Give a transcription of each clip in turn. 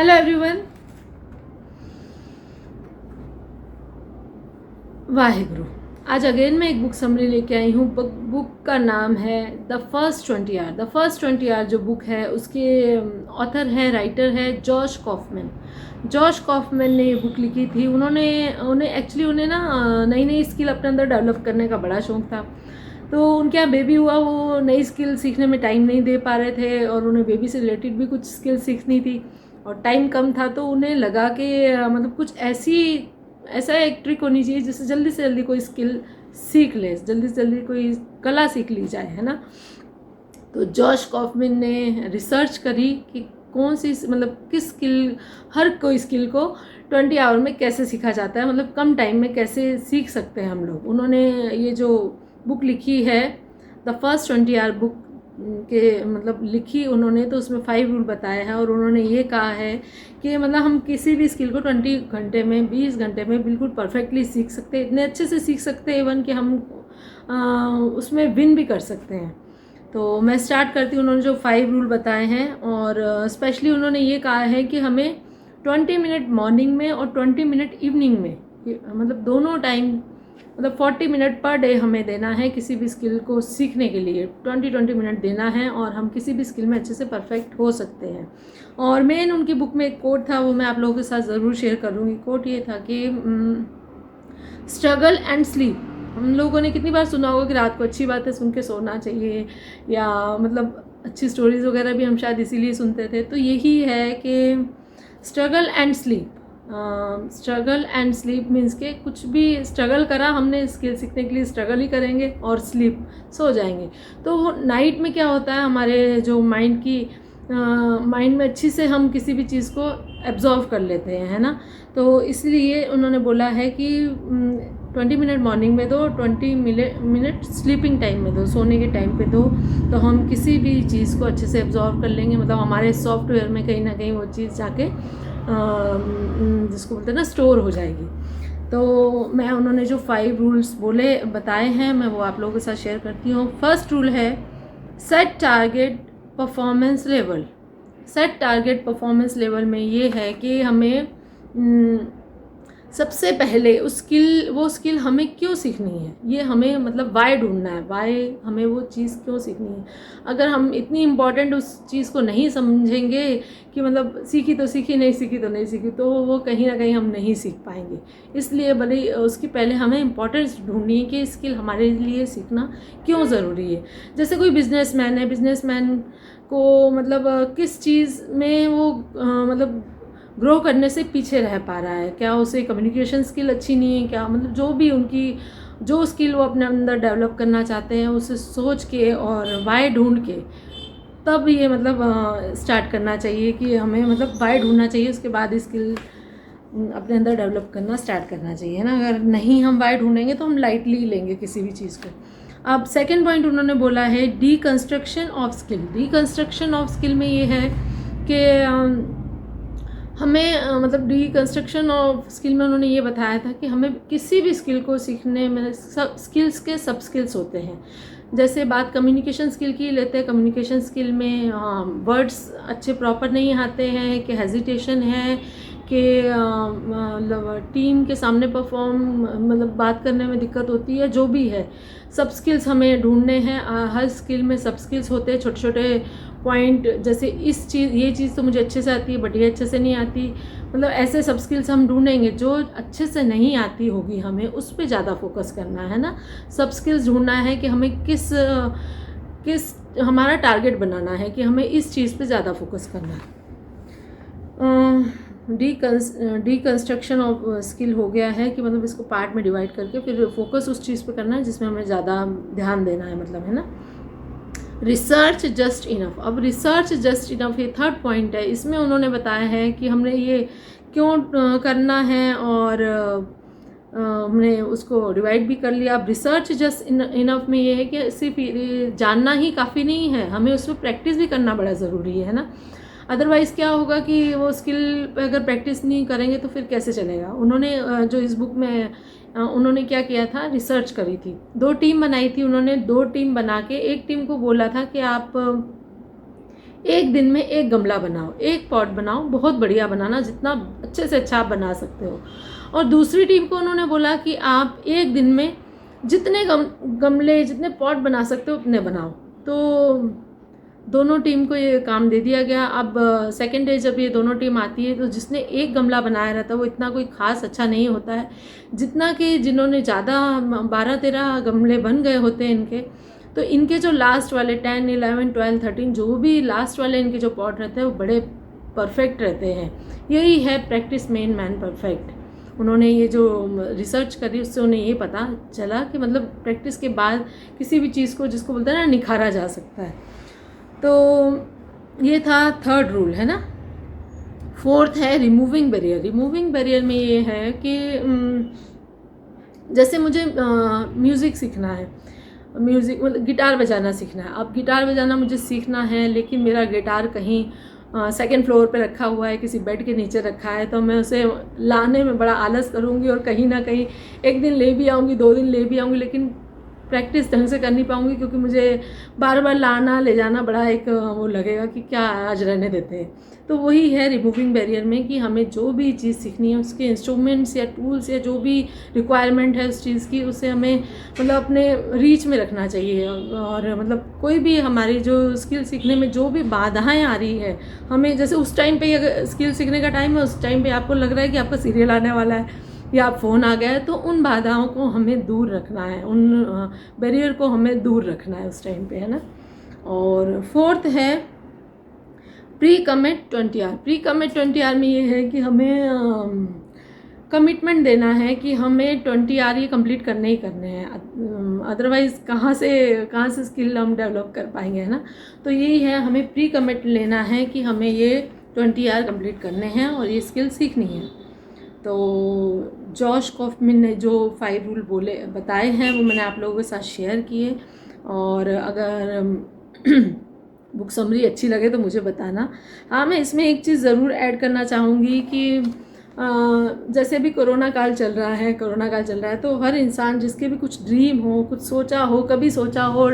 Hello everyone, Waheguru. आज again मैं एक बुक समरी लेके आई हूँ। बुक का नाम है the first 20 hour. The first 20 hour जो बुक है उसके ऑथर है, राइटर है जॉश कॉफमैन। जॉश कॉफमैन ने ये बुक लिखी थी। उन्हें ना नई नई स्किल अपने अंदर डेवलप करने का बड़ा शौक था। तो उनके यहाँ बेबी हुआ, वो नई स्किल सीखने में टाइम नहीं दे पा रहे थे और उन्हें बेबी से रिलेटेड भी कुछ स्किल सीखनी थी और टाइम कम था। तो उन्हें लगा कि मतलब कुछ ऐसा एक ट्रिक होनी चाहिए जिससे जल्दी से जल्दी कोई स्किल सीख ले, जल्दी से जल्दी कोई कला सीख ली जाए, है ना। तो जॉश कॉफमैन ने रिसर्च करी कि कौन सी किस स्किल, हर कोई स्किल को 20 आवर में कैसे सीखा जाता है, मतलब कम टाइम में कैसे सीख सकते हैं हम लोग। उन्होंने ये जो बुक लिखी है द फर्स्ट 20 आवर बुक के लिखी उन्होंने, तो उसमें 5 रूल बताए हैं और उन्होंने ये कहा है कि हम किसी भी स्किल को 20 घंटे में, 20 घंटे में बिल्कुल परफेक्टली सीख सकते हैं। इतने अच्छे से सीख सकते हैं इवन कि हम उसमें विन भी कर सकते हैं। तो मैं स्टार्ट करती हूँ। उन्होंने जो 5 रूल बताए हैं और स्पेशली उन्होंने ये कहा है कि हमें 20 मिनट मॉर्निंग में और 20 मिनट इवनिंग में, दोनों टाइम 40 मिनट पर डे हमें देना है किसी भी स्किल को सीखने के लिए। 20 मिनट देना है और हम किसी भी स्किल में अच्छे से परफेक्ट हो सकते हैं। और मेन उनकी बुक में एक कोट था, वो मैं आप लोगों के साथ ज़रूर शेयर करूँगी। कोट ये था कि स्ट्रगल एंड स्लीप। हम लोगों ने कितनी बार सुना होगा कि रात को अच्छी बातें सुन के सोना चाहिए, या अच्छी स्टोरीज़ वगैरह भी हम शायद इसीलिए सुनते थे। तो यही है कि struggle and sleep. Struggle and sleep means के कुछ भी स्ट्रगल करा हमने स्किल सीखने के लिए, स्ट्रगल ही करेंगे और स्लीप, सो जाएंगे। तो नाइट में क्या होता है, हमारे जो माइंड में अच्छी से हम किसी भी चीज़ को एब्जॉर्व कर लेते हैं, है ना। तो इसलिए उन्होंने बोला है कि 20 मिनट मॉर्निंग में दो, 20 मिनट स्लीपिंग टाइम में दो, सोने के टाइम पे दो। तो हम किसी भी चीज़ को अच्छे से एब्जॉर्व कर लेंगे, हमारे सॉफ्टवेयर में कहीं ना कहीं वो चीज़ जाके जिसको बोलते हैं ना, स्टोर हो जाएगी। तो उन्होंने जो 5 रूल्स बताए हैं, मैं वो आप लोगों के साथ शेयर करती हूँ। फर्स्ट रूल है set target performance level. Set target performance level में ये है कि हमें सबसे पहले वो स्किल हमें क्यों सीखनी है, ये हमें वाई ढूंढना है, वाई हमें वो चीज़ क्यों सीखनी है। अगर हम इतनी इम्पॉर्टेंट उस चीज़ को नहीं समझेंगे कि सीखी तो सीखी, नहीं सीखी तो नहीं सीखी, तो वो कहीं ना कहीं हम नहीं सीख पाएंगे। इसलिए भले उसकी पहले हमें इम्पोर्टेंस ढूंढनी है कि स्किल हमारे लिए सीखना क्यों ज़रूरी है। जैसे कोई बिजनेसमैन है, बिजनेसमैन को किस चीज़ में वो ग्रो करने से पीछे रह पा रहा है, क्या उसे कम्युनिकेशन स्किल अच्छी नहीं है, क्या जो भी उनकी जो स्किल वो अपने अंदर डेवलप करना चाहते हैं, उसे सोच के और वाई ढूंढ के तब ये स्टार्ट करना चाहिए कि हमें वाई ढूंढना चाहिए, उसके बाद स्किल अपने अंदर डेवलप करना स्टार्ट करना चाहिए, है ना। अगर नहीं हम वाई ढूंढेंगे तो हम लाइटली लेंगे किसी भी चीज़ को। अब सेकेंड पॉइंट उन्होंने बोला है deconstruction of skill. Deconstruction of skill में ये है कि हमें डीकंस्ट्रक्शन ऑफ स्किल में उन्होंने ये बताया था कि हमें किसी भी स्किल को सीखने में स्किल्स के सब स्किल्स होते हैं। जैसे बात कम्युनिकेशन स्किल की लेते हैं, कम्युनिकेशन स्किल में वर्ड्स अच्छे प्रॉपर नहीं आते हैं, कि हेजिटेशन है, कि टीम के सामने परफॉर्म बात करने में दिक्कत होती है, जो भी है सब स्किल्स हमें ढूंढने हैं। हर स्किल में सब स्किल्स होते हैं, छोटे छोटे पॉइंट, जैसे ये चीज़ तो मुझे अच्छे से आती है बट ये अच्छे से नहीं आती, ऐसे सब स्किल्स हम ढूंढेंगे। जो अच्छे से नहीं आती होगी हमें उस पर ज़्यादा फोकस करना है ना। सब स्किल्स ढूंढना है कि हमें किस हमारा टारगेट बनाना है कि हमें इस चीज़ पे ज़्यादा फोकस करना है। डीकंस्ट्रक्शन ऑफ स्किल हो गया है कि इसको पार्ट में डिवाइड करके फिर फोकस उस चीज़ पे करना है जिसमें हमें ज़्यादा ध्यान देना है, है ना। Research just enough. अब रिसर्च जस्ट इनफ ये थर्ड पॉइंट है। इसमें उन्होंने बताया है कि हमने ये क्यों करना है और हमने उसको डिवाइड भी कर लिया। अब रिसर्च जस्ट इनफ में ये है कि सिर्फ जानना ही काफ़ी नहीं है, हमें उसमें प्रैक्टिस भी करना बड़ा ज़रूरी है ना। अदरवाइज़ क्या होगा कि वो स्किल पे अगर प्रैक्टिस नहीं करेंगे तो फिर कैसे चलेगा। उन्होंने जो इस बुक में उन्होंने क्या किया था, रिसर्च करी थी, 2 टीम बनाई थी उन्होंने। 2 टीम बना के एक टीम को बोला था कि आप एक दिन में एक गमला बनाओ, एक पॉट बनाओ, बहुत बढ़िया बनाना, जितना अच्छे से अच्छा आप बना सकते हो। और दूसरी टीम को उन्होंने बोला कि आप एक दिन में जितने गमले जितने पॉट बना सकते हो उतने बनाओ। तो दोनों टीम को ये काम दे दिया गया। अब सेकेंड डे जब ये दोनों टीम आती है तो जिसने एक गमला बनाया रहता है वो इतना कोई ख़ास अच्छा नहीं होता है, जितना कि जिन्होंने ज़्यादा 12-13 गमले बन गए होते हैं इनके, तो इनके जो लास्ट वाले 10, 11, 12, 13 जो भी लास्ट वाले इनके जो पॉट रहते हैं वो बड़े परफेक्ट रहते हैं। यही है प्रैक्टिस मेन मैन परफेक्ट। उन्होंने ये जो रिसर्च करी उससे उन्हें ये पता चला कि मतलब प्रैक्टिस के बाद किसी भी चीज़ को, जिसको बोलते हैं ना, निखारा जा सकता है। तो ये था थर्ड रूल, है ना। फोर्थ है रिमूविंग बैरियर। रिमूविंग बैरियर में ये है कि जैसे मुझे म्यूज़िक सीखना है, म्यूज़िक मतलब गिटार बजाना सीखना है। अब गिटार बजाना मुझे सीखना है, लेकिन मेरा गिटार कहीं सेकंड फ्लोर पे रखा हुआ है, किसी बेड के नीचे रखा है, तो मैं उसे लाने में बड़ा आलस करूँगी और कहीं ना कहीं एक दिन ले भी आऊँगी, 2 दिन ले भी आऊँगी, लेकिन प्रैक्टिस ढंग से कर नहीं पाऊँगी, क्योंकि मुझे बार बार लाना ले जाना बड़ा एक वो लगेगा कि क्या आज रहने देते हैं। तो वही है रिमूविंग बैरियर में कि हमें जो भी चीज़ सीखनी है उसके इंस्ट्रूमेंट्स या टूल्स या जो भी रिक्वायरमेंट है उस चीज़ की, उसे हमें मतलब अपने रीच में रखना चाहिए। और मतलब कोई भी हमारी जो स्किल सीखने में जो भी बाधाएं आ रही है, हमें जैसे उस टाइम पे अगर स्किल सीखने का टाइम है, उस टाइम पे आपको लग रहा है कि आपका सीरियल आने वाला है या आप फ़ोन आ गया है, तो उन बाधाओं को हमें दूर रखना है, उन बैरियर को हमें दूर रखना है उस टाइम पे, है ना। और फोर्थ है pre commit 20 hour. Pre commit 20 hour में ये है कि हमें कमिटमेंट देना है कि हमें 20 आवर ये कंप्लीट करने ही करने हैं, अदरवाइज़ कहाँ से स्किल हम डेवलप कर पाएंगे, है ना। तो यही है, हमें प्री कमिट लेना है कि हमें ये 20 आवर कंप्लीट करने हैं और ये स्किल सीखनी है। तो जॉश कॉफमैन ने जो 5 रूल बताए हैं वो मैंने आप लोगों के साथ शेयर किए। और अगर बुक समरी अच्छी लगे तो मुझे बताना। हाँ, मैं इसमें एक चीज़ ज़रूर ऐड करना चाहूँगी कि जैसे भी कोरोना काल चल रहा है, तो हर इंसान जिसके भी कुछ ड्रीम हो, कुछ सोचा हो, कभी सोचा हो,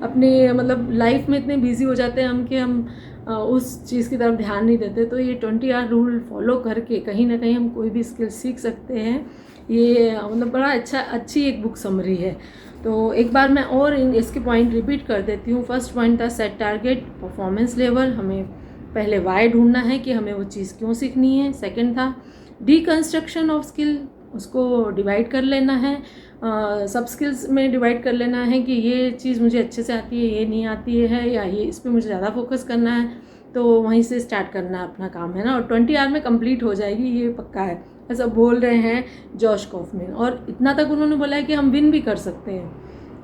अपने मतलब लाइफ में इतने बिजी हो जाते हैं हम कि हम उस चीज़ की तरफ ध्यान नहीं देते। तो ये 20 आवर रूल फॉलो करके कहीं ना कहीं हम कोई भी स्किल सीख सकते हैं। ये मतलब बड़ा अच्छी एक बुक समरी है। तो एक बार मैं और इसके पॉइंट रिपीट कर देती हूँ। फर्स्ट पॉइंट था सेट टारगेट, परफॉर्मेंस लेवल, हमें पहले वाई ढूंढना है कि हमें वो चीज़ क्यों सीखनी है। सेकंड था डीकंस्ट्रक्शन ऑफ स्किल, उसको डिवाइड कर लेना है, सब स्किल्स में डिवाइड कर लेना है कि ये चीज़ मुझे अच्छे से आती है, ये नहीं आती है, या ये इस पर मुझे ज़्यादा फोकस करना है, तो वहीं से स्टार्ट करना है अपना काम, है ना। और 20 आवर में कंप्लीट हो जाएगी, ये पक्का है, ऐसा बोल रहे हैं जॉश कॉफमैन। और इतना तक उन्होंने बोला है कि हम विन भी कर सकते हैं,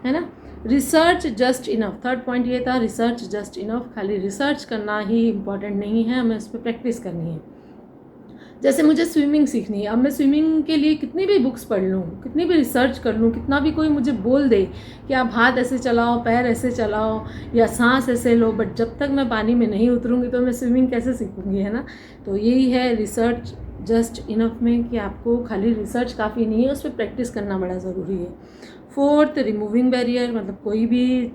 है ना। Research just enough, third point ये था, रिसर्च जस्ट इनफ। खाली रिसर्च करना ही इम्पॉर्टेंट नहीं है, हमें उस पर प्रैक्टिस करनी है। जैसे मुझे स्विमिंग सीखनी है, अब मैं स्विमिंग के लिए कितनी भी बुक्स पढ़ लूँ, कितनी भी रिसर्च कर लूँ, कितना भी कोई मुझे बोल दे कि आप हाथ ऐसे चलाओ, पैर ऐसे चलाओ या सांस ऐसे लो, बट जब तक मैं पानी में नहीं उतरूँगी तो मैं स्विमिंग कैसे सीखूँगी, है ना। तो यही है रिसर्च जस्ट इनफ में कि आपको खाली रिसर्च काफ़ी नहीं है, उस पर प्रैक्टिस करना बड़ा ज़रूरी है। फोर्थ रिमूविंग बैरियर, मतलब कोई भी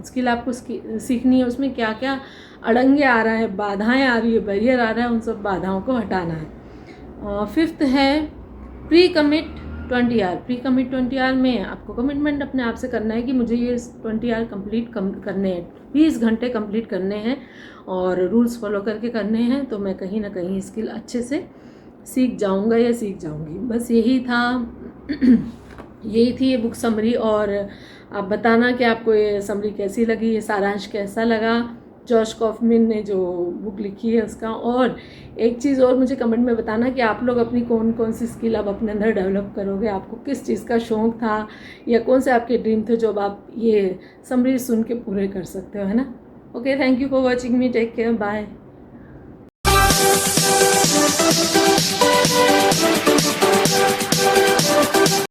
स्किल आपको सीखनी है उसमें क्या क्या अड़ंगे आ रहा है, बाधाएं आ रही है, बैरियर आ रहा है, उन सब बाधाओं को हटाना है। फिफ्थ है pre commit 20 hour. Pre commit 20 hour में आपको कमिटमेंट अपने आप से करना है कि मुझे ये 20 आवर कंप्लीट करने हैं, 20 घंटे कंप्लीट करने हैं और रूल्स फॉलो करके करने हैं, तो मैं कहीं ना कहीं स्किल अच्छे से सीख जाऊंगा या सीख जाऊंगी। बस यही था यही थी ये बुक समरी। और आप बताना कि आपको ये समरी कैसी लगी, ये सारांश कैसा लगा, जॉश कॉफमैन ने जो बुक लिखी है उसका। और एक चीज़ और मुझे कमेंट में बताना कि आप लोग अपनी कौन कौन सी स्किल अब अपने अंदर डेवलप करोगे, आपको किस चीज़ का शौक़ था या कौन से आपके ड्रीम थे जो अब आप ये समरी सुन के पूरे कर सकते हो, है ना। Okay, thank you for watching me, take care, bye.